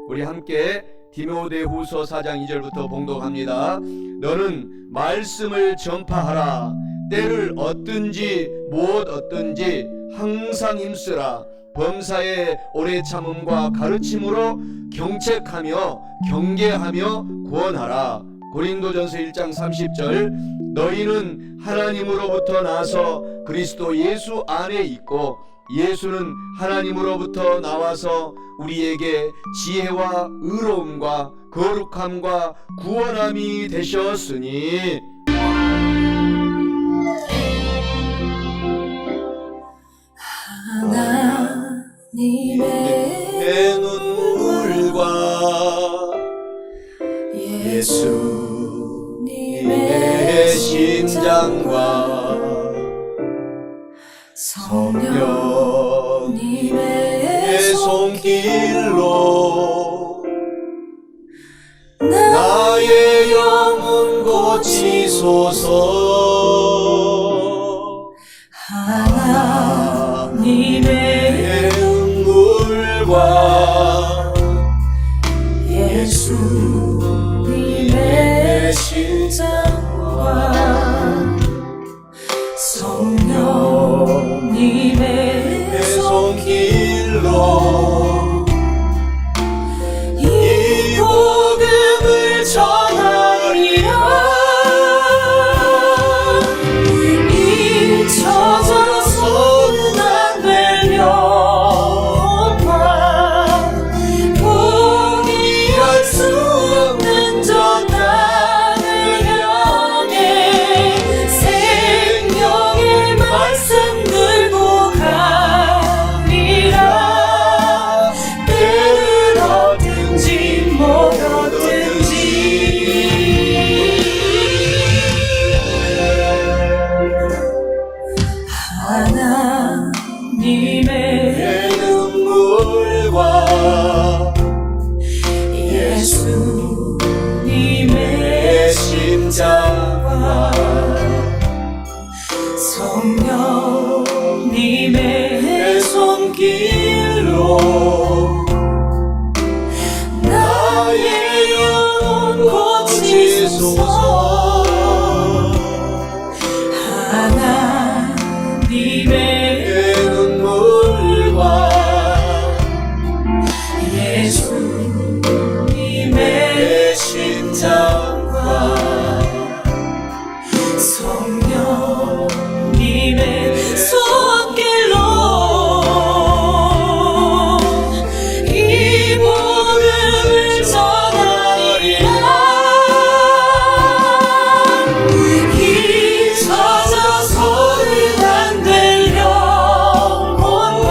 우리 함께 디모데후서 4장 2절부터 봉독합니다. 너는 말씀을 전파하라. 때를 얻든지 못 얻든지 항상 힘쓰라. 범사에 오래 참음과 가르침으로 경책하며 경계하며 구원하라. 고린도전서 1장 30절 너희는 하나님으로부터 나서 그리스도 예수 안에 있고 예수는 하나님으로부터 나와서 우리에게 지혜와 의로움과 거룩함과 구원함이 되셨으니 하나님의 눈물과 예수님의 심장과 성령님의 손길로 나의 영혼 고치소서. 하나님의 눈물과 예수님의 심장과 성령님의 손길로 이 복음을 전하리라. 잊혀져서는 안 될 영광 포기할 수 없는 저 땅을 향해 생명의 말씀 들고 가리라. 때를 얻든지 못 얻든지 하나님의 눈물과 예수님의 심장과 성령님의 손길로 나의 영혼 고치소서. 하나님의 눈물과 예수님의 심장과 성령님의 손길로 이 복음을 전하리라. 잊혀져서는 안 될 영혼과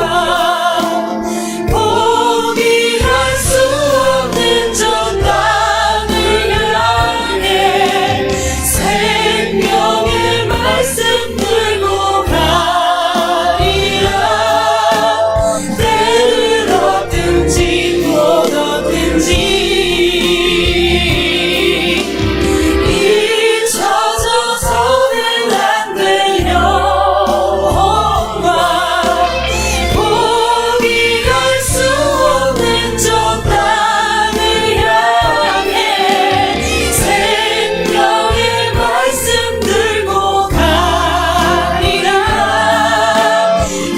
포기할 수 없는 저 땅을 향해 생명의 말씀 들고 가리라. 때를 얻든지 못 얻든지 잊혀져서는 안 될 영혼과 포기할 수 없는 저 땅을 향해 생명의 말씀 들고 가리라.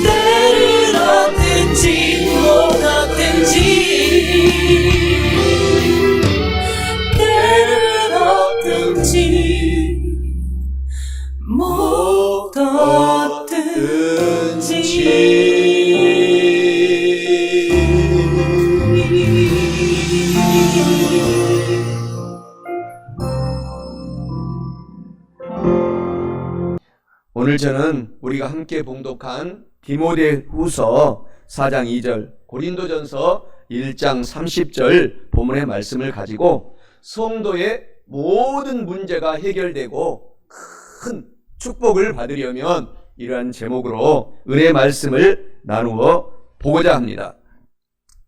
때를 얻든지 못 얻든지 때를 얻든지 못 얻든지 오늘 저는 우리가 함께 봉독한 디모데후서 4장 2절, 고린도전서 1장 30절 본문의 말씀을 가지고 성도의 모든 문제가 해결되고 큰 축복을 받으려면 이러한 제목으로 은혜의 말씀을 나누어 보고자 합니다.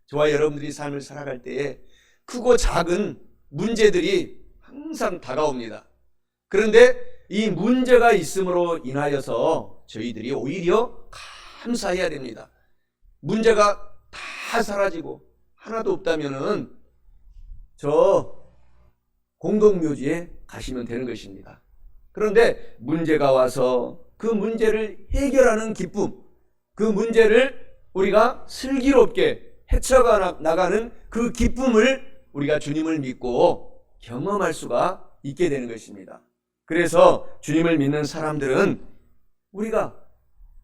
저와 여러분들이 삶을 살아갈 때에 크고 작은 문제들이 항상 다가옵니다. 그런데 이 문제가 있음으로 인하여서 저희들이 오히려 감사해야 됩니다. 문제가 다 사라지고 하나도 없다면은 저 공동묘지에 가시면 되는 것입니다. 그런데 문제가 와서 그 문제를 해결하는 기쁨, 그 문제를 우리가 슬기롭게 헤쳐가 나가는 그 기쁨을 우리가 주님을 믿고 경험할 수가 있게 되는 것입니다. 그래서 주님을 믿는 사람들은 우리가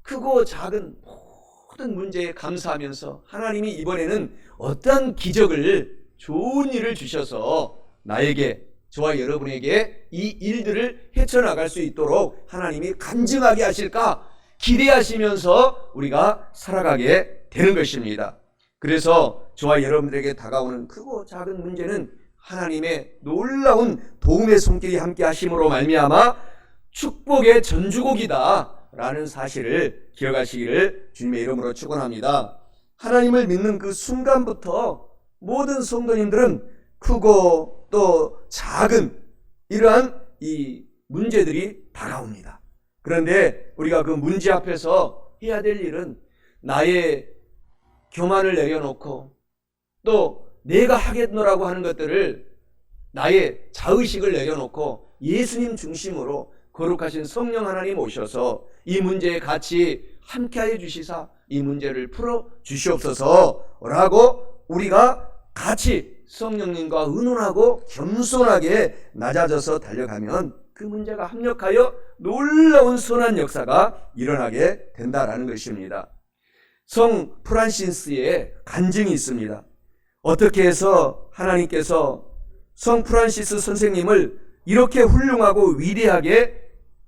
크고 작은 모든 문제에 감사하면서 하나님이 이번에는 어떤 기적을, 좋은 일을 주셔서 나에게, 저와 여러분에게 이 일들을 헤쳐나갈 수 있도록 하나님이 간증하게 하실까 기대하시면서 우리가 살아가게 되는 것입니다. 그래서 저와 여러분들에게 다가오는 크고 작은 문제는 하나님의 놀라운 도움의 손길이 함께 하심으로 말미암아 축복의 전주곡이다 라는 사실을 기억하시기를 주님의 이름으로 축원합니다. 하나님을 믿는 그 순간부터 모든 성도님들은 크고 또 작은 이러한 이 문제들이 다가옵니다. 그런데 우리가 그 문제 앞에서 해야 될 일은 나의 교만을 내려놓고 또 내가 하겠노라고 하는 것들을, 나의 자의식을 내려놓고 예수님 중심으로 거룩하신 성령 하나님 오셔서 이 문제에 같이 함께하여 주시사 이 문제를 풀어 주시옵소서라고 우리가 같이 성령님과 의논하고 겸손하게 낮아져서 달려가면 그 문제가 합력하여 놀라운 선한 역사가 일어나게 된다라는 것입니다. 성 프란시스의 간증이 있습니다. 어떻게 해서 하나님께서 성 프란시스 선생님을 이렇게 훌륭하고 위대하게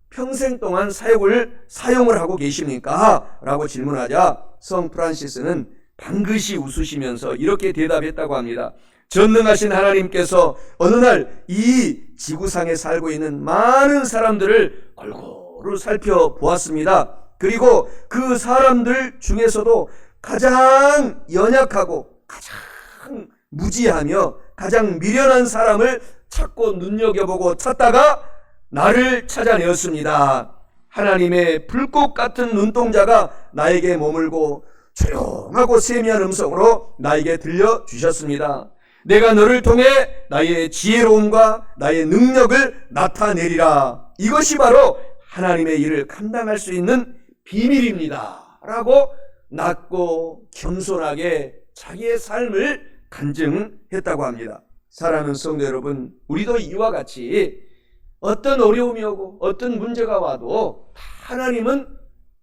평생 동안 사용을 하고 계십니까? 라고 질문하자 성 프란시스는 방긋이 웃으시면서 이렇게 대답했다고 합니다. 전능하신 하나님께서 어느 날 이 지구상에 살고 있는 많은 사람들을 골고루 살펴보았습니다. 그리고 그 사람들 중에서도 가장 연약하고 가장 무지하며 가장 미련한 사람을 찾고 눈여겨보고 찾다가 나를 찾아내었습니다. 하나님의 불꽃 같은 눈동자가 나에게 머물고 조용하고 세미한 음성으로 나에게 들려주셨습니다. 내가 너를 통해 나의 지혜로움과 나의 능력을 나타내리라. 이것이 바로 하나님의 일을 감당할 수 있는 비밀입니다. 라고 낮고 겸손하게 자기의 삶을 간증했다고 합니다. 사랑하는 성도 여러분, 우리도 이와 같이 어떤 어려움이 오고 어떤 문제가 와도 하나님은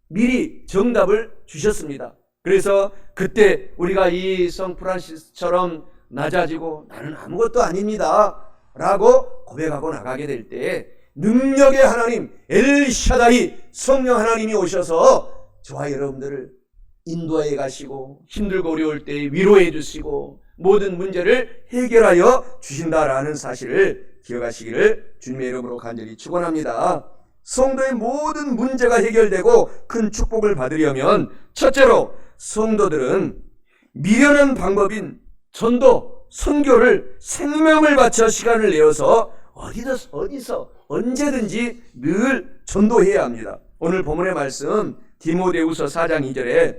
미리 정답을 주셨습니다. 그래서 그때 우리가 이 성 프란시스처럼 낮아지고 나는 아무것도 아닙니다 라고 고백하고 나가게 될 때 능력의 하나님 엘샤다이 성령 하나님이 오셔서 저와 여러분들을 인도해 가시고 힘들고 어려울 때 위로해 주시고 모든 문제를 해결하여 주신다라는 사실을 기억하시기를 주님의 이름으로 간절히 축원합니다. 성도의 모든 문제가 해결되고 큰 축복을 받으려면 첫째로 성도들은 미련한 방법인 전도, 선교를 생명을 바쳐 시간을 내어서 어디서 언제든지 늘 전도해야 합니다. 오늘 본문의 말씀 디모데후서 4장 2절에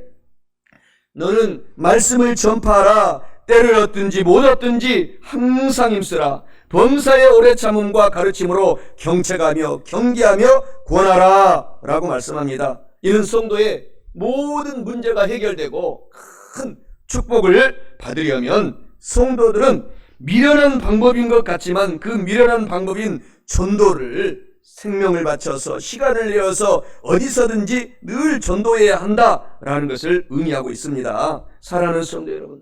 너는 말씀을 전파하라. 때를 얻든지 못 얻든지 항상 힘쓰라. 범사의 오래 참음과 가르침으로 경책하며 경계하며 권하라 라고 말씀합니다. 이는 성도의 모든 문제가 해결되고 큰 축복을 받으려면 성도들은 미련한 방법인 것 같지만 그 미련한 방법인 전도를 생명을 바쳐서 시간을 내어서 어디서든지 늘 전도해야 한다라는 것을 의미하고 있습니다. 사랑하는 성도 여러분,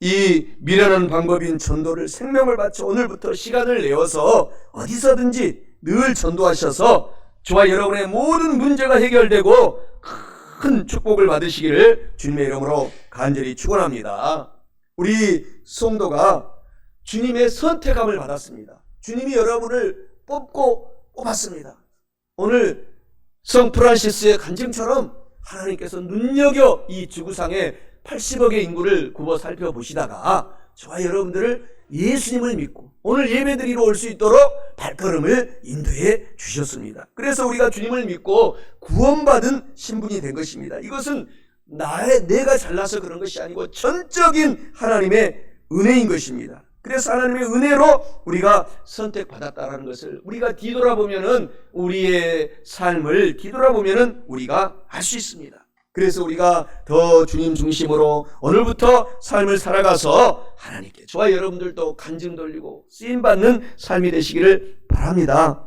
이 미련한 방법인 전도를 생명을 바쳐 오늘부터 시간을 내어서 어디서든지 늘 전도하셔서 저와 여러분의 모든 문제가 해결되고 큰 축복을 받으시기를 주님의 이름으로 간절히 축원합니다. 우리 성도가 주님의 선택함을 받았습니다. 주님이 여러분을 뽑았습니다. 오늘 성 프란시스의 간증처럼 하나님께서 눈여겨 이 지구상에 80억의 인구를 굽어 살펴보시다가 저와 여러분들을 예수님을 믿고 오늘 예배드리러 올 수 있도록 발걸음을 인도해 주셨습니다. 그래서 우리가 주님을 믿고 구원받은 신분이 된 것입니다. 이것은 내가 잘나서 그런 것이 아니고 전적인 하나님의 은혜인 것입니다. 그래서 하나님의 은혜로 우리가 선택받았다라는 것을 우리가 뒤돌아보면은, 우리의 삶을 뒤돌아보면은 우리가 알 수 있습니다. 그래서 우리가 더 주님 중심으로 오늘부터 삶을 살아가서 하나님께, 저와 여러분들도 간증 돌리고 쓰임받는 삶이 되시기를 바랍니다.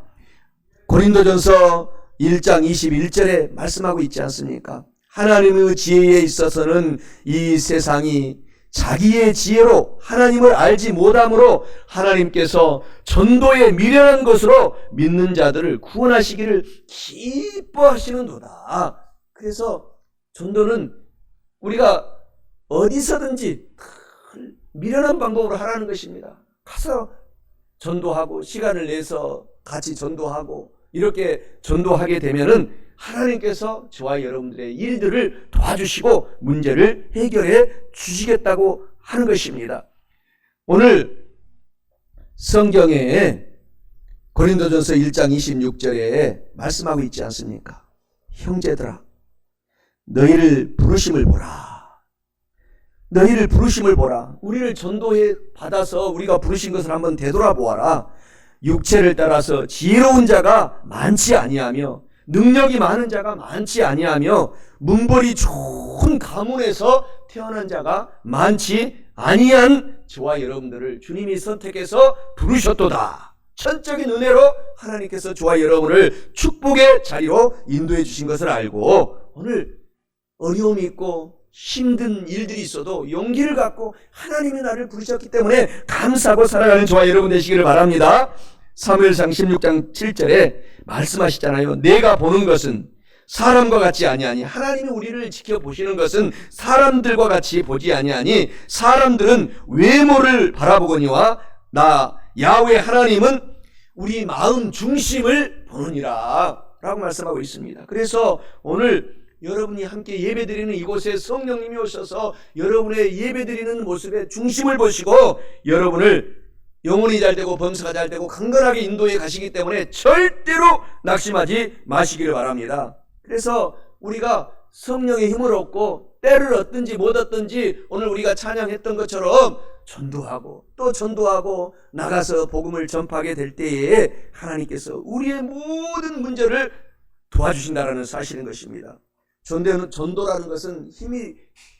고린도전서 1장 21절에 말씀하고 있지 않습니까? 하나님의 지혜에 있어서는 이 세상이 자기의 지혜로 하나님을 알지 못함으로 하나님께서 전도에 미련한 것으로 믿는 자들을 구원하시기를 기뻐하시는도다. 그래서 전도는 우리가 어디서든지 미련한 방법으로 하라는 것입니다. 가서 전도하고 시간을 내서 같이 전도하고 이렇게 전도하게 되면은 하나님께서 저와 여러분들의 일들을 도와주시고 문제를 해결해 주시겠다고 하는 것입니다. 오늘 성경에 고린도전서 1장 26절에 말씀하고 있지 않습니까? 형제들아, 너희를 부르심을 보라. 너희를 부르심을 보라. 우리를 전도해 받아서 우리가 부르신 것을 한번 되돌아보아라. 육체를 따라서 지혜로운 자가 많지 아니하며 능력이 많은 자가 많지 아니하며 문벌이 좋은 가문에서 태어난 자가 많지 아니한 저와 여러분들을 주님이 선택해서 부르셨도다. 천적인 은혜로 하나님께서 저와 여러분을 축복의 자리로 인도해 주신 것을 알고, 오늘 어려움이 있고 힘든 일들이 있어도 용기를 갖고 하나님이 나를 부르셨기 때문에 감사하고 살아가는 저와 여러분 되시기를 바랍니다. 사무엘상 16장 7절에 말씀하시잖아요. 내가 보는 것은 사람과 같지 아니하니, 하나님이 우리를 지켜보시는 것은 사람들과 같이 보지 아니하니 사람들은 외모를 바라보거니와 나 야훼 하나님은 우리 마음 중심을 보느니라 라고 말씀하고 있습니다. 그래서 오늘 여러분이 함께 예배드리는 이곳에 성령님이 오셔서 여러분의 예배드리는 모습의 중심을 보시고 여러분을 영혼이 잘되고 범사가 잘되고 강건하게 인도해 가시기 때문에 절대로 낙심하지 마시기를 바랍니다. 그래서 우리가 성령의 힘을 얻고 때를 얻든지 못 얻든지 오늘 우리가 찬양했던 것처럼 전도하고 또 전도하고 나가서 복음을 전파하게 될 때에 하나님께서 우리의 모든 문제를 도와주신다는 사실인 것입니다. 전도라는 것은 힘이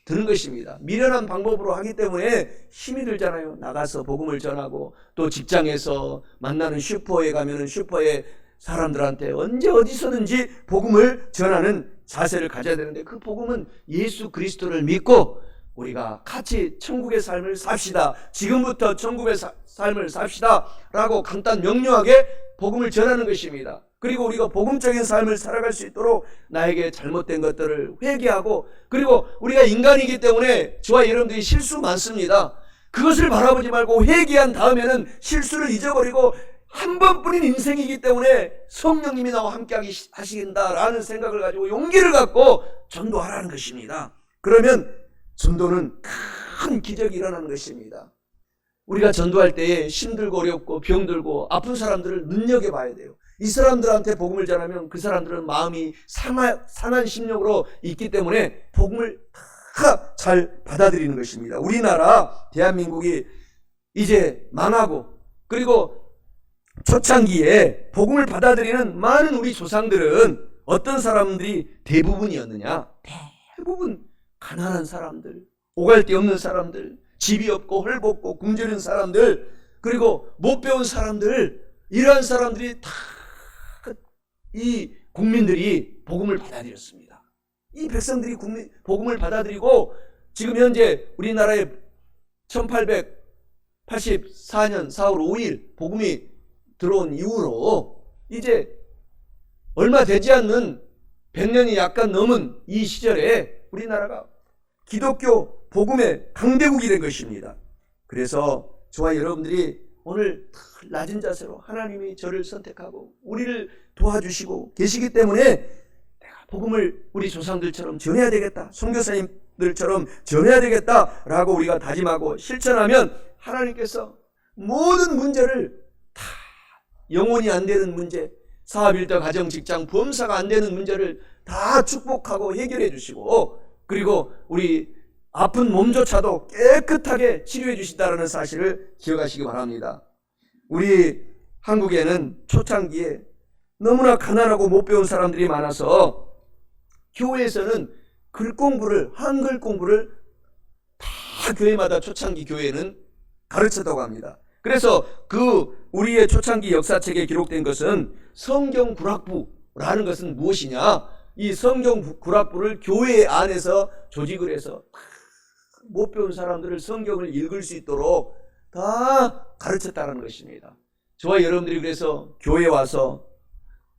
드는 것입니다. 미련한 방법으로 하기 때문에 힘이 들잖아요. 나가서 복음을 전하고 또 직장에서 만나는 슈퍼에 가면은 슈퍼에 사람들한테 언제 어디서든지 복음을 전하는 자세를 가져야 되는데, 그 복음은 예수 그리스도를 믿고 우리가 같이 천국의 삶을 삽시다. 지금부터 천국의 삶을 삽시다 라고 간단 명료하게 복음을 전하는 것입니다. 그리고 우리가 복음적인 삶을 살아갈 수 있도록 나에게 잘못된 것들을 회개하고, 그리고 우리가 인간이기 때문에 저와 여러분들이 실수 많습니다. 그것을 바라보지 말고 회개한 다음에는 실수를 잊어버리고 한 번뿐인 인생이기 때문에 성령님이 나와 함께 하신다라는 생각을 가지고 용기를 갖고 전도하라는 것입니다. 그러면 전도는 큰 기적이 일어나는 것입니다. 우리가 전도할 때에 힘들고 어렵고 병들고 아픈 사람들을 눈여겨봐야 돼요. 이 사람들한테 복음을 전하면 그 사람들은 마음이 상한 심령으로 있기 때문에 복음을 다 잘 받아들이는 것입니다. 우리나라 대한민국이 이제 망하고, 그리고 초창기에 복음을 받아들이는 많은 우리 조상들은 어떤 사람들이 대부분이었느냐? 대부분 가난한 사람들, 오갈 데 없는 사람들, 집이 없고 헐벗고 굶주린 사람들, 그리고 못 배운 사람들, 이러한 사람들이 다 이 국민들이 복음을 받아들였습니다. 이 백성들이 복음을 받아들이고 지금 현재 우리나라에 1884년 4월 5일 복음이 들어온 이후로 이제 얼마 되지 않는 100년이 약간 넘은 이 시절에 우리나라가 기독교 복음의 강대국이 된 것입니다. 그래서 저와 여러분들이 오늘 낮은 자세로 하나님이 저를 선택하고 우리를 도와주시고 계시기 때문에 내가 복음을 우리 조상들처럼 전해야 되겠다, 선교사님들처럼 전해야 되겠다라고 우리가 다짐하고 실천하면 하나님께서 모든 문제를 다, 영혼이 안 되는 문제, 사업, 일터, 가정, 직장, 범사가 안 되는 문제를 다 축복하고 해결해 주시고, 그리고 우리 아픈 몸조차도 깨끗하게 치료해 주신다는 사실을 기억하시기 바랍니다. 우리 한국에는 초창기에 너무나 가난하고 못 배운 사람들이 많아서 교회에서는 글 공부를, 한글 공부를 다 교회마다 초창기 교회는 가르쳤다고 합니다. 그래서 우리의 초창기 역사책에 기록된 것은 성경 구락부라는 것은 무엇이냐? 이 성경 구락부를 교회 안에서 조직을 해서 못 배운 사람들을 성경을 읽을 수 있도록 다 가르쳤다는 것입니다. 저와 여러분들이 그래서 교회에 와서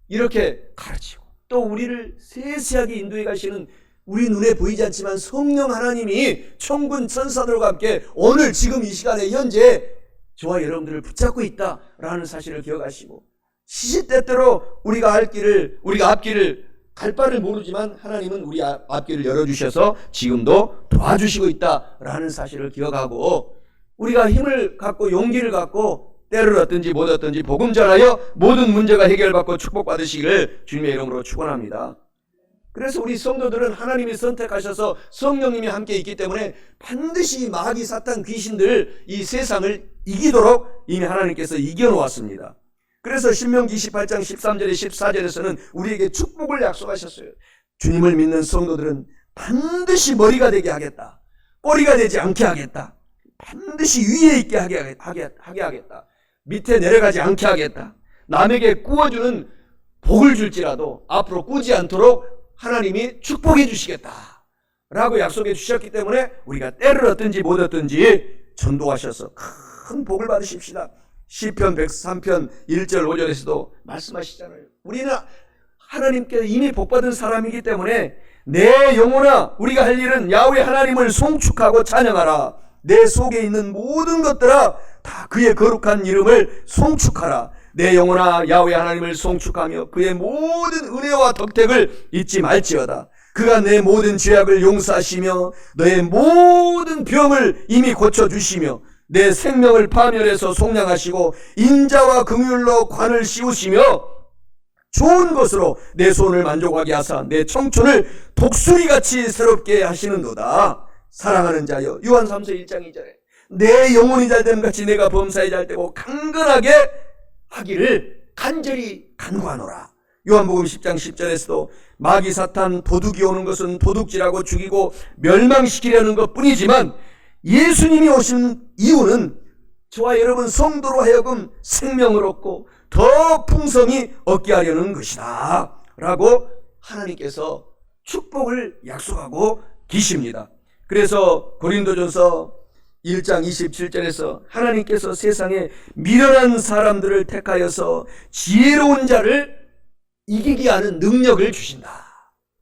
이렇게 가르치고 또 우리를 세세하게 인도해 가시는 우리 눈에 보이지 않지만 성령 하나님이 천군 천사들과 함께 오늘 지금 이 시간에 현재 저와 여러분들을 붙잡고 있다라는 사실을 기억하시고 시시때때로 우리가 앞길을 갈 바를 모르지만 하나님은 우리 앞길을 열어주셔서 지금도 도와주시고 있다라는 사실을 기억하고 우리가 힘을 갖고 용기를 갖고 때를 얻든지 못 얻든지 복음 전하여 모든 문제가 해결받고 축복받으시기를 주님의 이름으로 축원합니다. 그래서 우리 성도들은 하나님이 선택하셔서 성령님이 함께 있기 때문에 반드시 마귀 사탄 귀신들 이 세상을 이기도록 이미 하나님께서 이겨놓았습니다. 그래서 신명기 28장 13절에 14절에서는 우리에게 축복을 약속하셨어요. 주님을 믿는 성도들은 반드시 머리가 되게 하겠다. 꼬리가 되지 않게 하겠다. 반드시 위에 있게 하게 하겠다. 밑에 내려가지 않게 하겠다. 남에게 꾸어주는 복을 줄지라도 앞으로 꾸지 않도록 하나님이 축복해 주시겠다 라고 약속해 주셨기 때문에 우리가 때를 얻든지 못 얻든지 전도하셔서 큰 복을 받으십시다. 시편 103편 1절 5절에서도 말씀하시잖아요. 우리는 하나님께 이미 복받은 사람이기 때문에 내 영혼아 우리가 할 일은 야훼 하나님을 송축하고 찬양하라. 내 속에 있는 모든 것들아 다 그의 거룩한 이름을 송축하라. 내 영혼아 야훼 하나님을 송축하며 그의 모든 은혜와 덕택을 잊지 말지어다. 그가 내 모든 죄악을 용서하시며 너의 모든 병을 이미 고쳐주시며 내 생명을 파멸해서 속량하시고 인자와 긍휼로 관을 씌우시며 좋은 것으로 내 손을 만족하게 하사 내 청춘을 독수리같이 새롭게 하시는도다. 사랑하는 자여 요한 3서 1장 2절에 내 영혼이 잘됨 같이 내가 범사에 잘되고 강건하게 하기를 간절히 간구하노라. 요한복음 10장 10절에서도 마귀 사탄 도둑이 오는 것은 도둑질하고 죽이고 멸망시키려는 것 뿐이지만 예수님이 오신 이유는 저와 여러분 성도로 하여금 생명을 얻고 더 풍성히 얻게 하려는 것이다 라고 하나님께서 축복을 약속하고 계십니다. 그래서 고린도전서 1장 27절에서 하나님께서 세상에 미련한 사람들을 택하여서 지혜로운 자를 이기게 하는 능력을 주신다.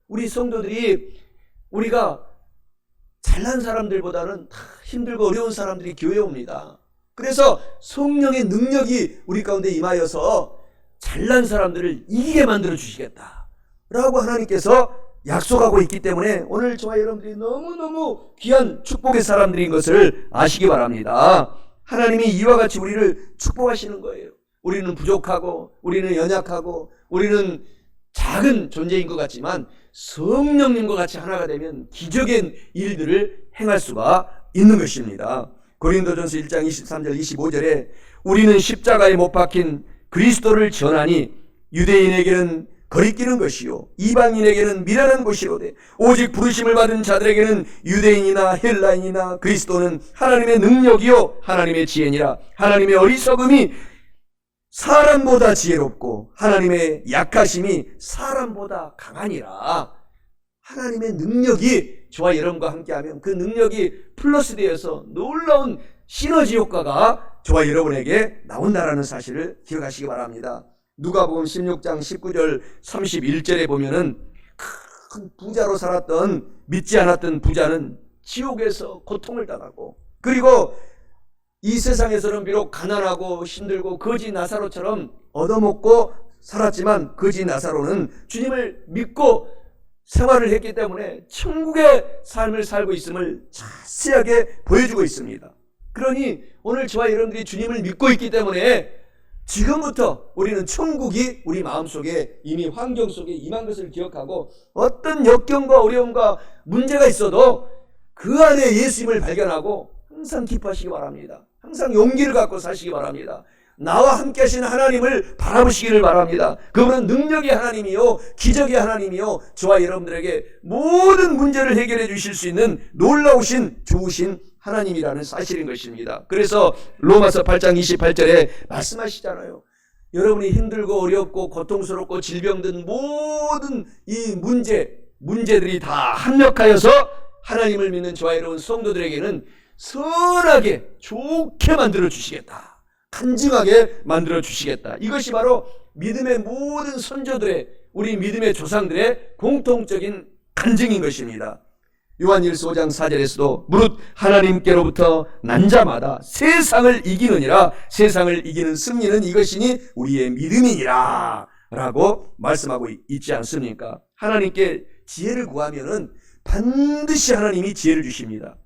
우리 성도들이 우리가 잘난 사람들보다는 다 힘들고 어려운 사람들이 교회에 옵니다. 그래서 성령의 능력이 우리 가운데 임하여서 잘난 사람들을 이기게 만들어 주시겠다 라고 하나님께서 약속하고 있기 때문에 오늘 저와 여러분들이 너무너무 귀한 축복의 사람들인 것을 아시기 바랍니다. 하나님이 이와 같이 우리를 축복하시는 거예요. 우리는 부족하고 우리는 연약하고 우리는 작은 존재인 것 같지만 성령님과 같이 하나가 되면 기적의 일들을 행할 수가 있는 것입니다. 고린도전서 1장 23절 25절에 우리는 십자가에 못 박힌 그리스도를 전하니 유대인에게는 거리끼는 것이요 이방인에게는 미련한 것이로되 오직 부르심을 받은 자들에게는 유대인이나 헬라인이나 그리스도는 하나님의 능력이요 하나님의 지혜니라. 하나님의 어리석음이 사람보다 지혜롭고 하나님의 약하심이 사람보다 강하니라. 하나님의 능력이 저와 여러분과 함께하면 그 능력이 플러스 되어서 놀라운 시너지 효과가 저와 여러분에게 나온다라는 사실을 기억하시기 바랍니다. 누가복음 16장 19절 31절에 보면은 큰 부자로 살았던 믿지 않았던 부자는 지옥에서 고통을 당하고 그리고 이 세상에서는 비록 가난하고 힘들고 거지 나사로처럼 얻어먹고 살았지만 거지 나사로는 주님을 믿고 생활을 했기 때문에 천국의 삶을 살고 있음을 자세하게 보여주고 있습니다. 그러니 오늘 저와 여러분들이 주님을 믿고 있기 때문에 지금부터 우리는 천국이 우리 마음속에 이미 환경 속에 임한 것을 기억하고 어떤 역경과 어려움과 문제가 있어도 그 안에 예수님을 발견하고 항상 기뻐하시기 바랍니다. 항상 용기를 갖고 사시기 바랍니다. 나와 함께 하신 하나님을 바라보시기를 바랍니다. 그분은 능력의 하나님이요 기적의 하나님이요 저와 여러분들에게 모든 문제를 해결해 주실 수 있는 놀라우신 좋으신 하나님이라는 사실인 것입니다. 그래서 로마서 8장 28절에 말씀하시잖아요. 여러분이 힘들고 어렵고 고통스럽고 질병든 모든 이 문제들이 다 합력하여서 하나님을 믿는 저와 여러분 성도들에게는 선하게 좋게 만들어 주시겠다. 간증하게 만들어 주시겠다. 이것이 바로 믿음의 모든 선조들의 우리 믿음의 조상들의 공통적인 간증인 것입니다. 요한일서 5장 4절에서도 무릇 하나님께로부터 난 자마다 세상을 이기느니라 세상을 이기는 승리는 이것이니 우리의 믿음이니라 라고 말씀하고 있지 않습니까? 하나님께 지혜를 구하면은 반드시 하나님이 지혜를 주십니다.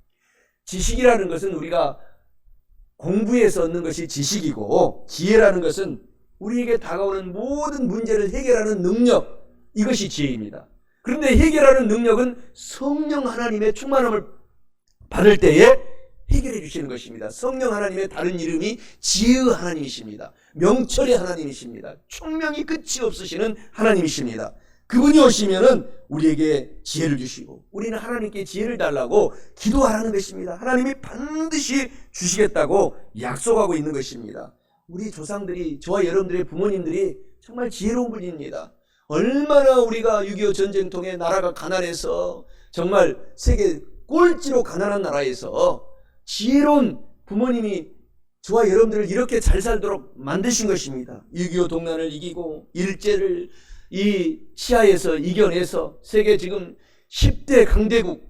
지식이라는 것은 우리가 공부해서 얻는 것이 지식이고 지혜라는 것은 우리에게 다가오는 모든 문제를 해결하는 능력, 이것이 지혜입니다. 그런데 해결하는 능력은 성령 하나님의 충만함을 받을 때에 해결해 주시는 것입니다. 성령 하나님의 다른 이름이 지혜의 하나님이십니다. 명철의 하나님이십니다. 총명이 끝이 없으시는 하나님이십니다. 그분이 오시면은 우리에게 지혜를 주시고 우리는 하나님께 지혜를 달라고 기도하라는 것입니다. 하나님이 반드시 주시겠다고 약속하고 있는 것입니다. 우리 조상들이 저와 여러분들의 부모님들이 정말 지혜로운 분입니다. 얼마나 우리가 6.25 전쟁통에 나라가 가난해서 정말 세계 꼴찌로 가난한 나라에서 지혜로운 부모님이 저와 여러분들을 이렇게 잘 살도록 만드신 것입니다. 6.25 동란을 이기고 일제를 이 시야에서 이겨내서 세계 지금 10대 강대국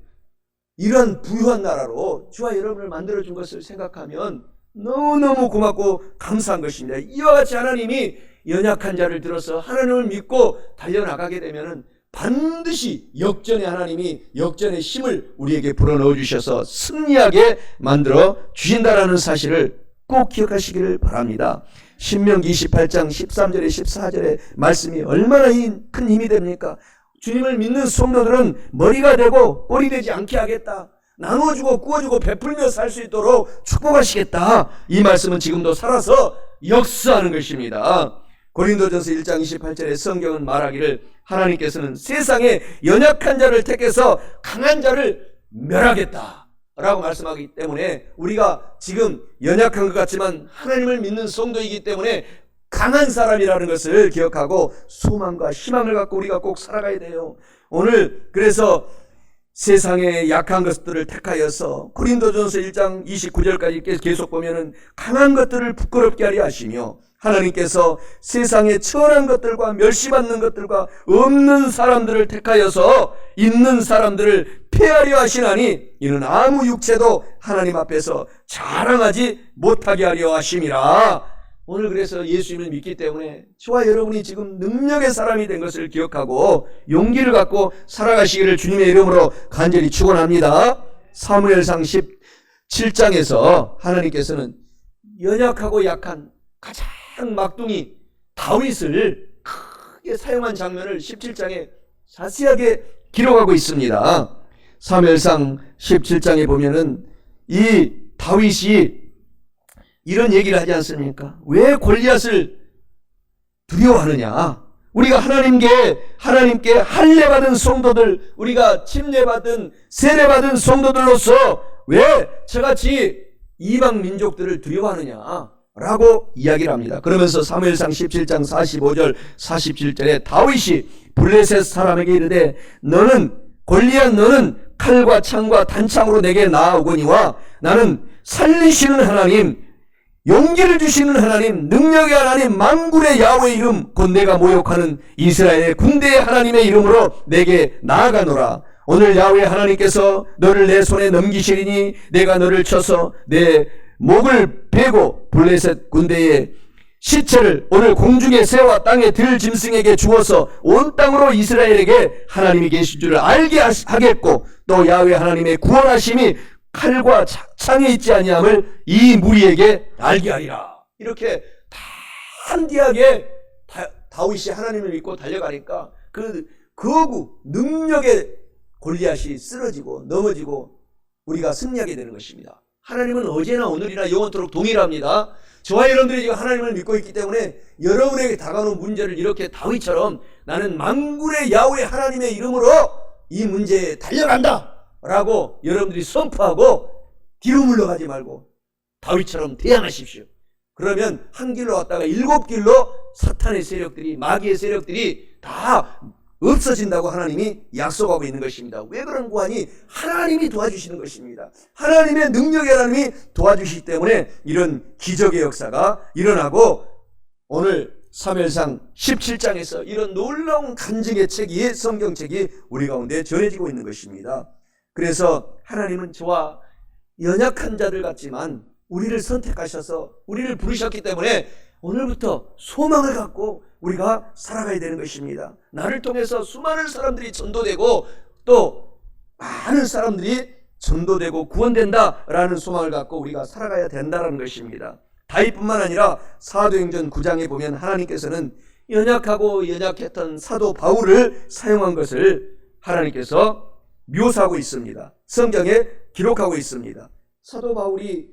이러한 부유한 나라로 저와 여러분을 만들어준 것을 생각하면 너무너무 고맙고 감사한 것입니다. 이와 같이 하나님이 연약한 자를 들어서 하나님을 믿고 달려나가게 되면 반드시 역전의 하나님이 역전의 힘을 우리에게 불어넣어 주셔서 승리하게 만들어 주신다라는 사실을 꼭 기억하시기를 바랍니다. 신명기 28장 13절에 14절의 말씀이 얼마나 큰 힘이 됩니까? 주님을 믿는 성도들은 머리가 되고 꼴이 되지 않게 하겠다. 나눠주고 구워주고 베풀며 살 수 있도록 축복하시겠다. 이 말씀은 지금도 살아서 역사하는 것입니다. 고린도전서 1장 28절에 성경은 말하기를 하나님께서는 세상에 연약한 자를 택해서 강한 자를 멸하겠다 라고 말씀하기 때문에 우리가 지금 연약한 것 같지만 하나님을 믿는 성도이기 때문에 강한 사람이라는 것을 기억하고 소망과 희망을 갖고 우리가 꼭 살아가야 돼요. 오늘 그래서 세상의 약한 것들을 택하여서 고린도전서 1장 29절까지 계속 보면은 강한 것들을 부끄럽게 하려 하시며 하나님께서 세상의 천한 것들과 멸시받는 것들과 없는 사람들을 택하여서 있는 사람들을 폐하려 하시나니 이는 아무 육체도 하나님 앞에서 자랑하지 못하게 하려 하심이라. 오늘 그래서 예수님을 믿기 때문에 저와 여러분이 지금 능력의 사람이 된 것을 기억하고 용기를 갖고 살아가시기를 주님의 이름으로 간절히 축원합니다. 사무엘상 17장에서 하나님께서는 연약하고 약한 가장 막둥이 다윗을 크게 사용한 장면을 17장에 자세하게 기록하고 있습니다. 사무엘상 17장에 보면은 이 다윗이 이런 얘기를 하지 않습니까? 왜 골리앗을 두려워하느냐? 우리가 하나님께 할례받은 성도들, 우리가 침례받은 세례받은 성도들로서 왜 저같이 이방 민족들을 두려워하느냐? 라고 이야기를 합니다. 그러면서 사무엘상 17장 45절 47절에 다윗이 블레셋 사람에게 이르되 골리앗 너는 칼과 창과 단창으로 내게 나아오거니와 나는 살리시는 하나님, 용기를 주시는 하나님, 능력의 하나님, 만군의 야훼의 이름 곧 내가 모욕하는 이스라엘의 군대의 하나님의 이름으로 내게 나아가노라. 오늘 야훼 하나님께서 너를 내 손에 넘기시리니 내가 너를 쳐서 내 목을 베고 블레셋 군대의 시체를 오늘 공중의 새와 땅의 들 짐승에게 주어서 온 땅으로 이스라엘에게 하나님이 계신 줄을 알게 하겠고 또 야훼 하나님의 구원하심이 칼과 창에 있지 아니함을 이 무리에게 알게 하리라. 이렇게 단디하게 다윗이 하나님을 믿고 달려가니까 그 거구 능력의 골리앗이 쓰러지고 넘어지고 우리가 승리하게 되는 것입니다. 하나님은 어제나 오늘이나 영원토록 동일합니다. 저와 여러분들이 지금 하나님을 믿고 있기 때문에 여러분에게 다가오는 문제를 이렇게 다윗처럼 나는 만군의 야훼 하나님의 이름으로 이 문제에 달려간다 라고 여러분들이 선포하고 뒤로 물러가지 말고 다윗처럼 대항하십시오. 그러면 한 길로 왔다가 7길로 사탄의 세력들이, 마귀의 세력들이 다 없어진다고 하나님이 약속하고 있는 것입니다. 왜 그런고 하니 하나님이 도와주시는 것입니다. 하나님의 능력의 하나님이 도와주시기 때문에 이런 기적의 역사가 일어나고, 오늘 사무엘상 17장에서 이런 놀라운 간증의 책이, 성경책이 우리 가운데 전해지고 있는 것입니다. 그래서 하나님은 저와 연약한 자들 같지만 우리를 선택하셔서 우리를 부르셨기 때문에 오늘부터 소망을 갖고 우리가 살아가야 되는 것입니다. 나를 통해서 수많은 사람들이 전도되고 또 많은 사람들이 전도되고 구원된다라는 소망을 갖고 우리가 살아가야 된다는 것입니다. 다윗뿐만 아니라 사도행전 9장에 보면 하나님께서는 연약하고 연약했던 사도 바울을 사용한 것을 하나님께서 묘사하고 있습니다. 성경에 기록하고 있습니다. 사도 바울이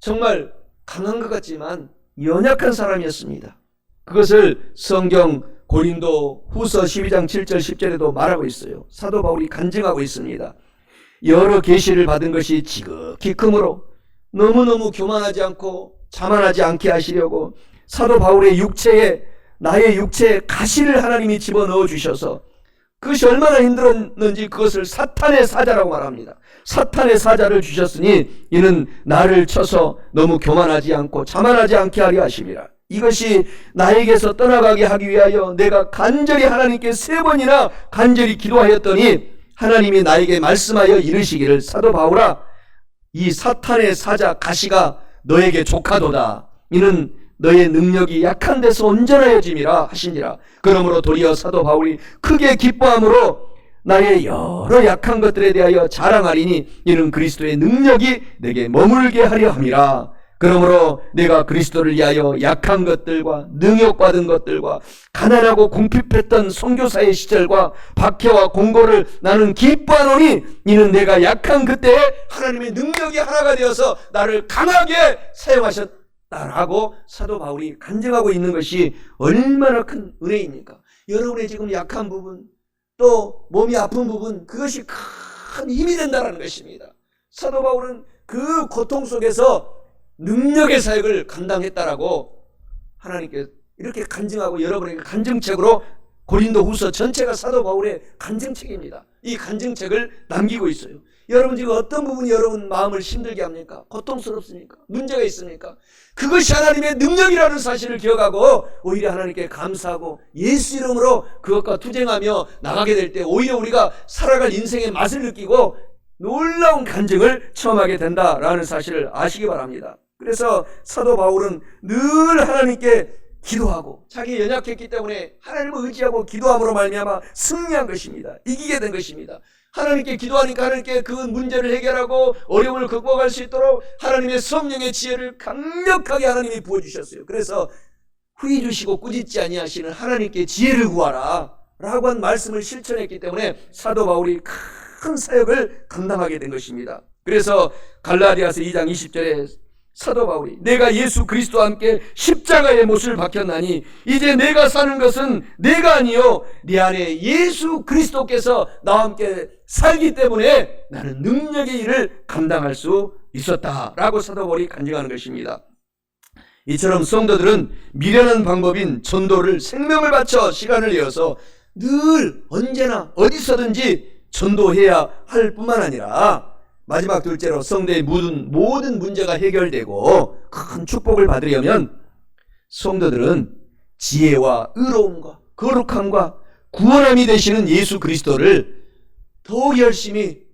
정말 강한 것 같지만 연약한 사람이었습니다. 그것을 성경 고린도 후서 12장 7절 10절에도 말하고 있어요. 사도 바울이 간증하고 있습니다. 여러 계시를 받은 것이 지극히 크므로 너무너무 교만하지 않고 자만하지 않게 하시려고 사도 바울의 육체에, 나의 육체에 가시를 하나님이 집어넣어 주셔서 그것이 얼마나 힘들었는지 그것을 사탄의 사자라고 말합니다. 사탄의 사자를 주셨으니 이는 나를 쳐서 너무 교만하지 않고 자만하지 않게 하려 하심이라. 이것이 나에게서 떠나가게 하기 위하여 내가 간절히 하나님께 3번이나 간절히 기도하였더니 하나님이 나에게 말씀하여 이르시기를, 사도 바울아, 이 사탄의 사자 가시가 너에게 족하도다. 이는 너의 능력이 약한 데서 온전하여짐이라 하시니라. 그러므로 도리어 사도 바울이 크게 기뻐함으로 나의 여러 약한 것들에 대하여 자랑하리니 이는 그리스도의 능력이 내게 머물게 하려 함이라. 그러므로 내가 그리스도를 위하여 약한 것들과 능욕받은 것들과 가난하고 궁핍했던 선교사의 시절과 박해와 공고를 나는 기뻐하노니 이는 내가 약한 그때에 하나님의 능력이 하나가 되어서 나를 강하게 사용하셨다라고 사도 바울이 간증하고 있는 것이 얼마나 큰 은혜입니까? 여러분의 지금 약한 부분, 또 몸이 아픈 부분, 그것이 큰 힘이 된다는 것입니다. 사도 바울은 그 고통 속에서 능력의 사역을 감당했다라고 하나님께 이렇게 간증하고 여러분에게 간증책으로, 고린도 후서 전체가 사도 바울의 간증책입니다. 이 간증책을 남기고 있어요. 여러분 지금 어떤 부분이 여러분 마음을 힘들게 합니까? 고통스럽습니까? 문제가 있습니까? 그것이 하나님의 능력이라는 사실을 기억하고 오히려 하나님께 감사하고 예수 이름으로 그것과 투쟁하며 나가게 될 때 오히려 우리가 살아갈 인생의 맛을 느끼고 놀라운 간증을 체험하게 된다라는 사실을 아시기 바랍니다. 그래서 사도 바울은 늘 하나님께 기도하고 자기 연약했기 때문에 하나님을 의지하고 기도함으로 말미암아 승리한 것입니다. 이기게 된 것입니다. 하나님께 기도하니까 하나님께 그 문제를 해결하고 어려움을 극복할 수 있도록 하나님의 성령의 지혜를 강력하게 하나님이 부어주셨어요. 그래서 후히 주시고 꾸짖지 아니하시는 하나님께 지혜를 구하라 라고 한 말씀을 실천했기 때문에 사도 바울이 큰 사역을 감당하게 된 것입니다. 그래서 갈라디아서 2장 20절에 사도 바울이 내가 예수 그리스도와 함께 십자가의 못을 박혔나니 이제 내가 사는 것은 내가 아니요 내 안에 예수 그리스도께서 나와 함께 살기 때문에 나는 능력의 일을 감당할 수 있었다라고 사도 바울이 간증하는 것입니다. 이처럼 성도들은 미련한 방법인 전도를 생명을 바쳐 시간을 내어서 늘 언제나 어디서든지 전도해야 할 뿐만 아니라 마지막 둘째로 성도의 모든 문제가 해결되고 큰 축복을 받으려면 성도들은 지혜와 의로움과 거룩함과 구원함이 되시는 예수 그리스도를 더욱 열심히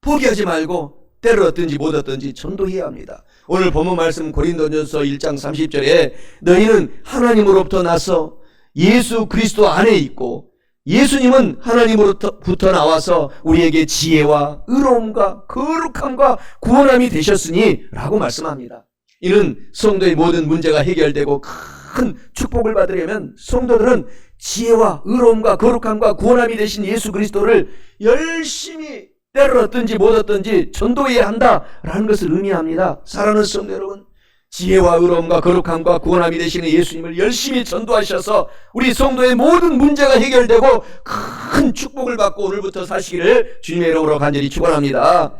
포기하지 말고 때를 얻든지 못 얻든지 전도해야 합니다. 오늘 본문 말씀 고린도전서 1장 30절에 너희는 하나님으로부터 나서 예수 그리스도 안에 있고 예수님은 하나님으로부터 나와서 우리에게 지혜와 의로움과 거룩함과 구원함이 되셨으니 라고 말씀합니다. 이는 성도의 모든 문제가 해결되고 큰 축복을 받으려면 성도들은 지혜와 의로움과 거룩함과 구원함이 되신 예수 그리스도를 열심히 때를 얻든지 못 얻든지 전도해야 한다라는 것을 의미합니다. 사랑하는 성도 여러분, 지혜와 의로움과 거룩함과 구원함이 되시는 예수님을 열심히 전도하셔서 우리 성도의 모든 문제가 해결되고 큰 축복을 받고 오늘부터 사시기를 주님의 이름으로 간절히 축원합니다.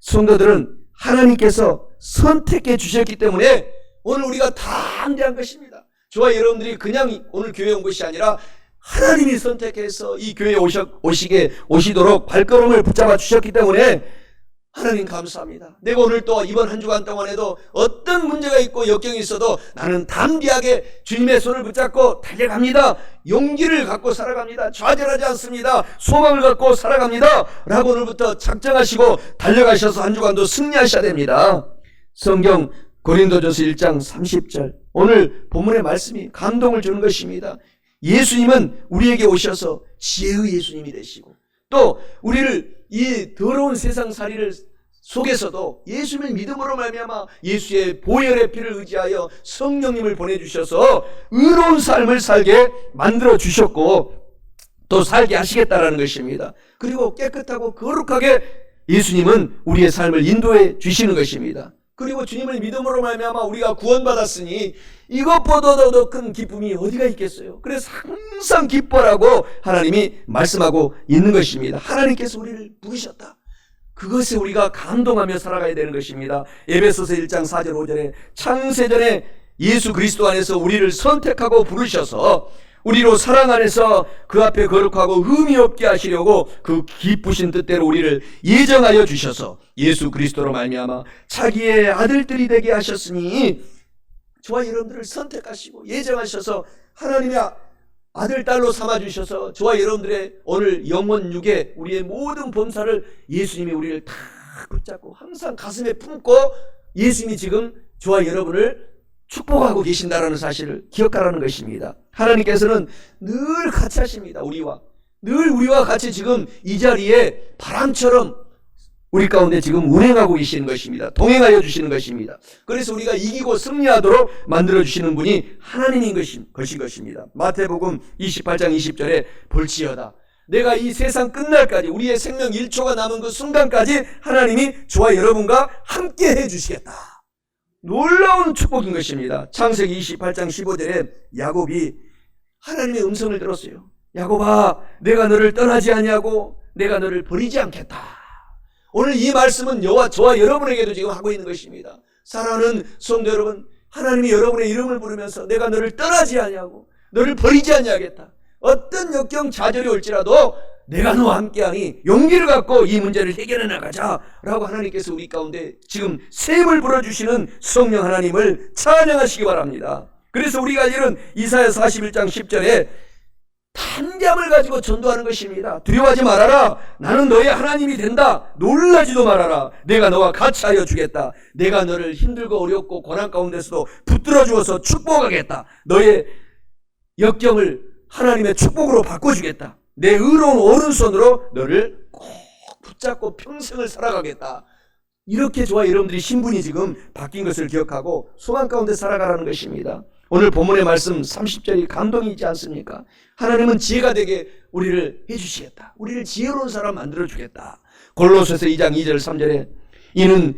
성도들은 하나님께서 선택해 주셨기 때문에 오늘 우리가 담대한 것입니다. 저와 여러분들이 그냥 오늘 교회에 온 것이 아니라 하나님이 선택해서 이 교회에 오시도록 발걸음을 붙잡아 주셨기 때문에 하나님 감사합니다. 내가 오늘 또 이번 한 주간 동안에도 어떤 문제가 있고 역경이 있어도 나는 담대하게 주님의 손을 붙잡고 달려갑니다. 용기를 갖고 살아갑니다. 좌절하지 않습니다. 소망을 갖고 살아갑니다. 라고 오늘부터 작정하시고 달려가셔서 한 주간도 승리하셔야 됩니다. 성경 고린도전서 1장 30절 오늘 본문의 말씀이 감동을 주는 것입니다. 예수님은 우리에게 오셔서 지혜의 예수님이 되시고 또 우리를 이 더러운 세상살이를 속에서도 예수님을 믿음으로 말미암아 예수의 보혈의 피를 의지하여 성령님을 보내주셔서 의로운 삶을 살게 만들어 주셨고 또 살게 하시겠다라는 것입니다. 그리고 깨끗하고 거룩하게 예수님은 우리의 삶을 인도해 주시는 것입니다. 그리고 주님을 믿음으로 말미암아 우리가 구원받았으니 이것보다도 더 큰 기쁨이 어디가 있겠어요? 그래서 항상 기뻐라고 하나님이 말씀하고 있는 것입니다. 하나님께서 우리를 부르셨다. 그것에 우리가 감동하며 살아가야 되는 것입니다. 에베소서 1장 4절 5절에 창세전에 예수 그리스도 안에서 우리를 선택하고 부르셔서 우리로 사랑 안에서 그 앞에 거룩하고 흠이 없게 하시려고 그 기쁘신 뜻대로 우리를 예정하여 주셔서 예수 그리스도로 말미암아 자기의 아들들이 되게 하셨으니 저와 여러분들을 선택하시고 예정하셔서 하나님의 아들 딸로 삼아주셔서 저와 여러분들의 오늘 영원 육에 우리의 모든 범사를 예수님이 우리를 다 붙잡고 항상 가슴에 품고 예수님이 지금 저와 여러분을 축복하고 계신다라는 사실을 기억하라는 것입니다. 하나님께서는 늘 같이 하십니다. 늘 우리와 같이 지금 이 자리에 바람처럼 우리 가운데 지금 운행하고 계시는 것입니다. 동행하여 주시는 것입니다. 그래서 우리가 이기고 승리하도록 만들어 주시는 분이 하나님인 것입니다. 마태복음 28장 20절에 볼지어다 내가 이 세상 끝날까지 우리의 생명 1초가 남은 그 순간까지 하나님이 저와 여러분과 함께 해 주시겠다. 놀라운 축복인 것입니다. 창세기 28장 15절에 야곱이 하나님의 음성을 들었어요. 야곱아, 내가 너를 떠나지 아니하고 내가 너를 버리지 않겠다. 오늘 이 말씀은 저와 여러분에게도 지금 하고 있는 것입니다. 사랑하는 성도 여러분, 하나님이 여러분의 이름을 부르면서 내가 너를 떠나지 아니하고 너를 버리지 아니하겠다. 어떤 역경 좌절이 올지라도 내가 너와 함께하니 용기를 갖고 이 문제를 해결해 나가자라고 하나님께서 우리 가운데 지금 샘을 불어주시는 성령 하나님을 찬양하시기 바랍니다. 그래서 우리가 이런 이사야 41장 10절에 담대함을 가지고 전도하는 것입니다. 두려워하지 말아라. 나는 너의 하나님이 된다. 놀라지도 말아라. 내가 너와 같이 하여 주겠다. 내가 너를 힘들고 어렵고 고난 가운데서도 붙들어 주어서 축복하겠다. 너의 역경을 하나님의 축복으로 바꿔주겠다. 내 의로운 오른손으로 너를 꼭 붙잡고 평생을 살아가겠다. 이렇게 저와 여러분들이 신분이 지금 바뀐 것을 기억하고 소망 가운데 살아가라는 것입니다. 오늘 본문의 말씀 30절이 감동이 있지 않습니까? 하나님은 지혜가 되게 우리를 해주시겠다. 우리를 지혜로운 사람 만들어주겠다. 골로새서 2장 2절 3절에 이는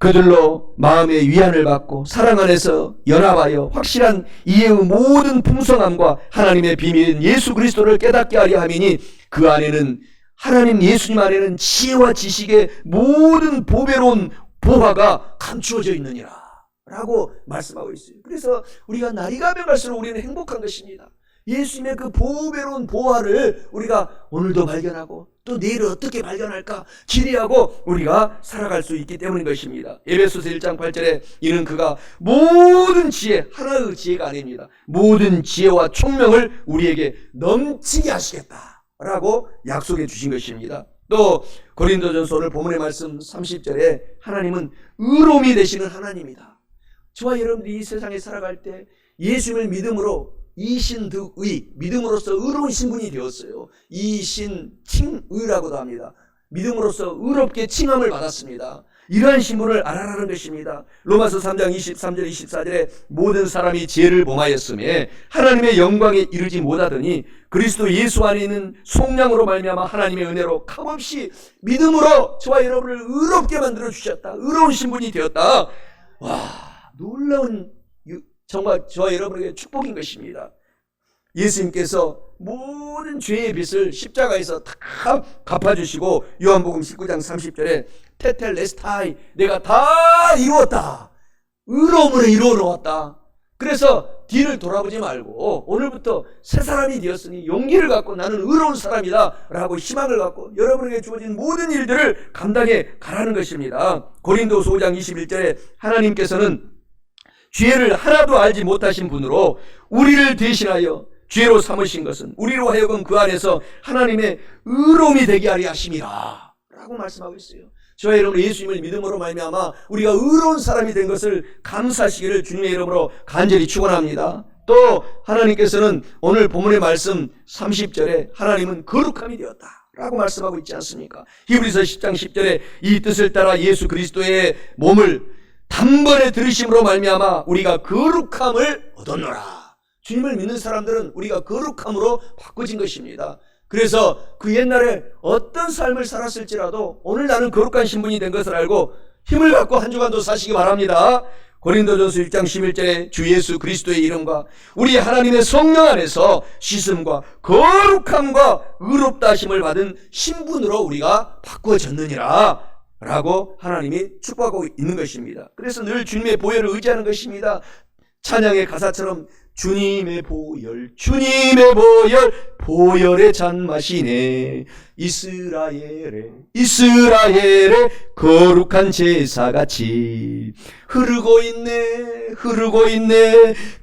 그들로 마음의 위안을 받고 사랑 안에서 연합하여 확실한 이해의 모든 풍성함과 하나님의 비밀인 예수 그리스도를 깨닫게 하려 함이니 그 안에는 하나님 예수님 안에는 지혜와 지식의 모든 보배로운 보화가 감추어져 있느니라 라고 말씀하고 있어요. 그래서 우리가 날이 가면 갈수록 우리는 행복한 것입니다. 예수님의 그 보배로운 보화를 우리가 오늘도 발견하고 또 내일을 어떻게 발견할까 기대하고 우리가 살아갈 수 있기 때문인 것입니다. 에베소서 1장 8절에 이는 그가 모든 지혜, 하나의 지혜가 아닙니다. 모든 지혜와 총명을 우리에게 넘치게 하시겠다 라고 약속해 주신 것입니다. 또 고린도전서 오늘 본문의 말씀 30절에 하나님은 의로움이 되시는 하나님이다. 저와 여러분들이 이 세상에 살아갈 때 예수님을 믿음으로 이신득의, 믿음으로써 의로운 신분이 되었어요. 이신칭의라고도 합니다. 믿음으로써 의롭게 칭함을 받았습니다. 이러한 신분을 알아라는 것입니다. 로마서 3장 23절 24절에 모든 사람이 죄를 범하였음에 하나님의 영광에 이르지 못하더니 그리스도 예수 안에 있는 속량으로 말미암아 하나님의 은혜로 값없이 믿음으로 저와 여러분을 의롭게 만들어 주셨다. 의로운 신분이 되었다. 와, 놀라운 정말 저와 여러분에게 축복인 것입니다. 예수님께서 모든 죄의 빚을 십자가에서 다 갚아주시고 요한복음 19장 30절에 테텔레스타이, 내가 다 이루었다. 의로움으로 이루어 놓았다. 그래서 뒤를 돌아보지 말고 오늘부터 새 사람이 되었으니 용기를 갖고 나는 의로운 사람이다 라고 희망을 갖고 여러분에게 주어진 모든 일들을 감당해 가라는 것입니다. 고린도서 5장 21절에 하나님께서는 죄를 하나도 알지 못하신 분으로 우리를 대신하여 죄로 삼으신 것은 우리로 하여금 그 안에서 하나님의 의로움이 되게 하려 하심이라 라고 말씀하고 있어요. 저와 여러분 예수님을 믿음으로 말미암아 우리가 의로운 사람이 된 것을 감사하시기를 주님의 이름으로 간절히 축원합니다. 또 하나님께서는 오늘 본문의 말씀 30절에 하나님은 거룩함이 되었다 라고 말씀하고 있지 않습니까? 히브리서 10장 10절에 이 뜻을 따라 예수 그리스도의 몸을 단번에 들으심으로 말미암아 우리가 거룩함을 얻었노라. 주님을 믿는 사람들은 우리가 거룩함으로 바꿔진 것입니다. 그래서 그 옛날에 어떤 삶을 살았을지라도 오늘 나는 거룩한 신분이 된 것을 알고 힘을 갖고 한 주간도 사시기 바랍니다. 고린도전서 1장 11절에 주 예수 그리스도의 이름과 우리 하나님의 성령 안에서 씻음과 거룩함과 의롭다 하심을 받은 신분으로 우리가 바꿔졌느니라 라고 하나님이 축복하고 있는 것입니다. 그래서 늘 주님의 보혈을 의지하는 것입니다. 찬양의 가사처럼 주님의 보혈, 주님의 보혈, 보혈의 잔맛이네. 이스라엘의 거룩한 제사같이 흐르고 있네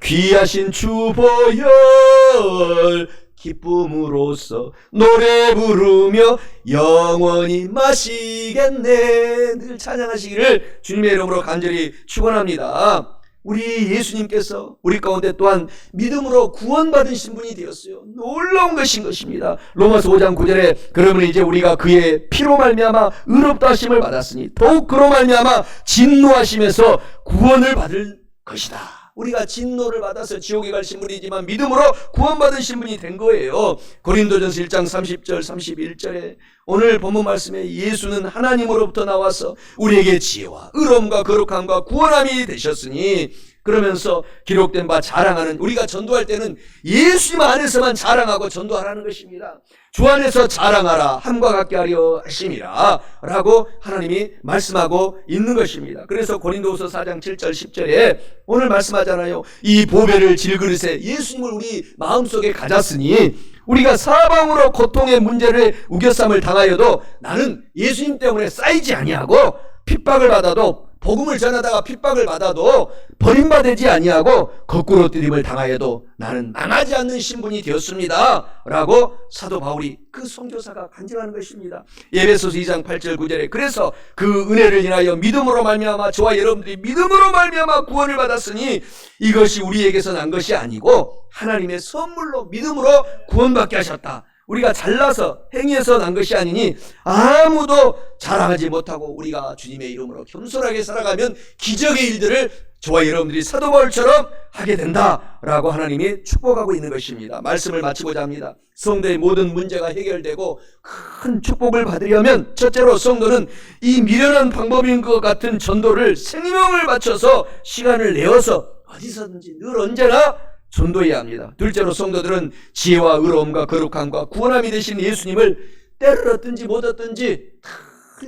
귀하신 주 보혈. 기쁨으로써 노래 부르며 영원히 마시겠네. 늘 찬양하시기를 주님의 이름으로 간절히 축원합니다. 우리 예수님께서 우리 가운데 또한 믿음으로 구원받은 신분이 되었어요. 놀라운 것인 것입니다. 로마서 5장 9절에 그러면 이제 우리가 그의 피로 말미암아 의롭다 하심을 받았으니 더욱 그로 말미암아 진노하심에서 구원을 받을 것이다. 우리가 진노를 받아서 지옥에 갈 신분이지만 믿음으로 구원받은 신분이 된 거예요. 고린도전서 1장 30절 31절에 오늘 본문 말씀에 예수는 하나님으로부터 나와서 우리에게 지혜와 의로움과 거룩함과 구원함이 되셨으니 그러면서 기록된 바 자랑하는 우리가 전도할 때는 예수님 안에서만 자랑하고 전도하라는 것입니다. 주 안에서 자랑하라 함과 같게 하려 하심이라 라고 하나님이 말씀하고 있는 것입니다. 그래서 고린도후서 4장 7절 10절에 오늘 말씀하잖아요. 이 보배를 질그릇에 예수님을 우리 마음속에 가졌으니 우리가 사방으로 고통의 문제를 우겨쌈을 당하여도 나는 예수님 때문에 쌓이지 아니하고 핍박을 받아도 복음을 전하다가 핍박을 받아도 버림받지 아니하고 거꾸로 뜨림을 당하여도 나는 망하지 않는 신분이 되었습니다 라고 사도 바울이 그 선교사가 간증하는 것입니다. 에베소서 2장 8절 9절에 그래서 그 은혜를 인하여 믿음으로 말미암아 저와 여러분들이 믿음으로 말미암아 구원을 받았으니 이것이 우리에게서 난 것이 아니고 하나님의 선물로 믿음으로 구원받게 하셨다. 우리가 잘나서 행위해서 난 것이 아니니 아무도 자랑하지 못하고 우리가 주님의 이름으로 겸손하게 살아가면 기적의 일들을 저와 여러분들이 사도 바울처럼 하게 된다라고 하나님이 축복하고 있는 것입니다. 말씀을 마치고자 합니다. 성도의 모든 문제가 해결되고 큰 축복을 받으려면 첫째로 성도는 이 미련한 방법인 것 같은 전도를 생명을 바쳐서 시간을 내어서 어디서든지 늘 언제나 전도해야 합니다. 둘째로 성도들은 지혜와 의로움과 거룩함과 구원함이 되신 예수님을 때를 얻든지 못 얻든지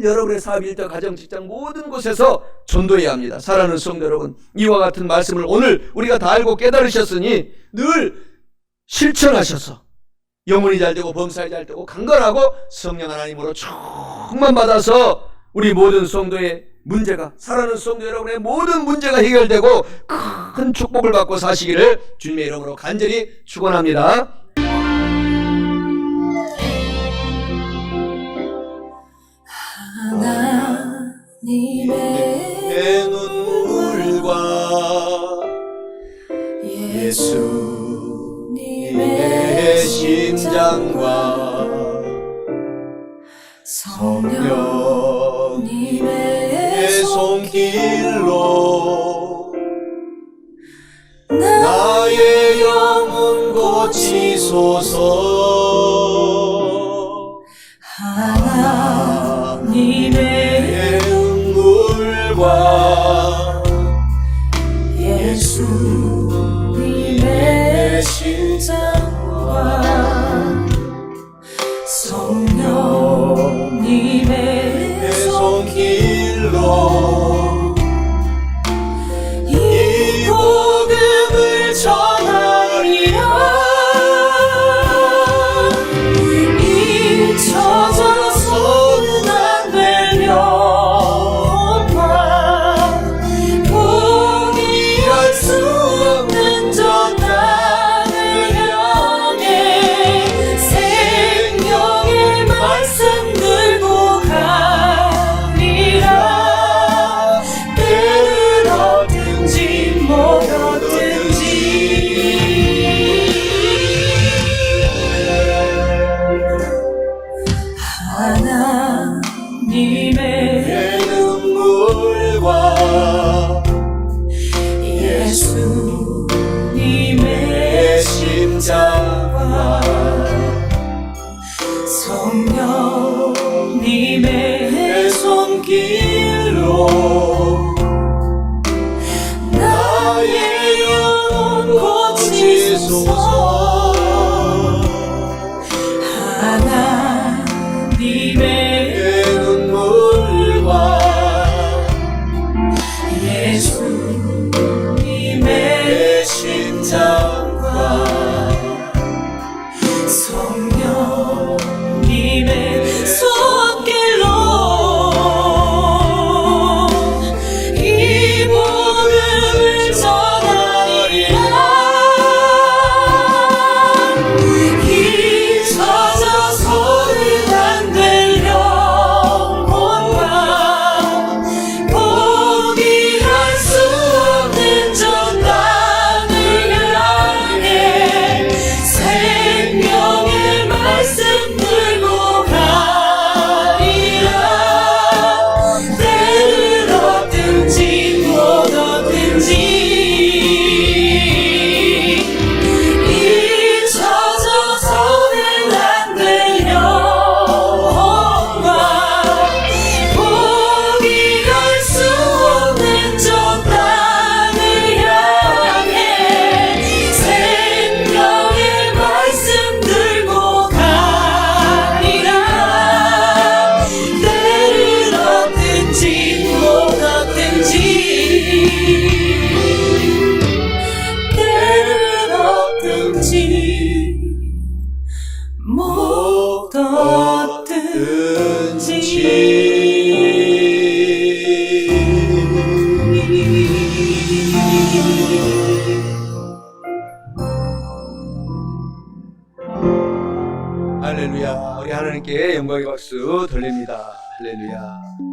여러분의 사업, 일터, 가정, 직장 모든 곳에서 전도해야 합니다. 사랑하는 성도 여러분, 이와 같은 말씀을 오늘 우리가 다 알고 깨달으셨으니 늘 실천하셔서 영혼이 잘되고 범사에 잘되고 강건하고 성령 하나님으로 충만받아서 우리 모든 성도의 문제가 사랑하는 성도 여러분의 모든 문제가 해결되고 큰 축복을 받고 사시기를 주님의 이름으로 간절히 축원합니다. 하나님의 눈물과 예수님의 심장과 성령님의 나의 영혼 고치소서. 하나님의 눈물과 예수님의 심장과 성령님의 손길로 이 복음을 전하리라. 잊혀져서는 안 될 영광, 포기할 수 없는 저 땅을 향해 생명의 말씀 들고 가리라. 때를 얻든지 못 얻든지 하나님의 눈물과 예수님의 심장과 성령님의 손길로 나의 영혼 고치소서. 하나님의 눈물과 예수님의 심장과 성령님의 손길로 이 복음을 전하리라. 잊혀져서는 안 될 영혼과 포기할 수 없는 저 땅을 향해 생명의 말씀 들고 가리라. 때를 얻든지 못 얻든지 잊혀져서는 안 될 영혼과 포기할 수 없는 저 땅을 향해 생명의 말씀 들고 가리라. 때를 얻든지 못 얻든지 때를 얻든지 못 얻든지. 할렐루야. 우리 하나님께 영광의 박수 돌립니다. 할렐루야.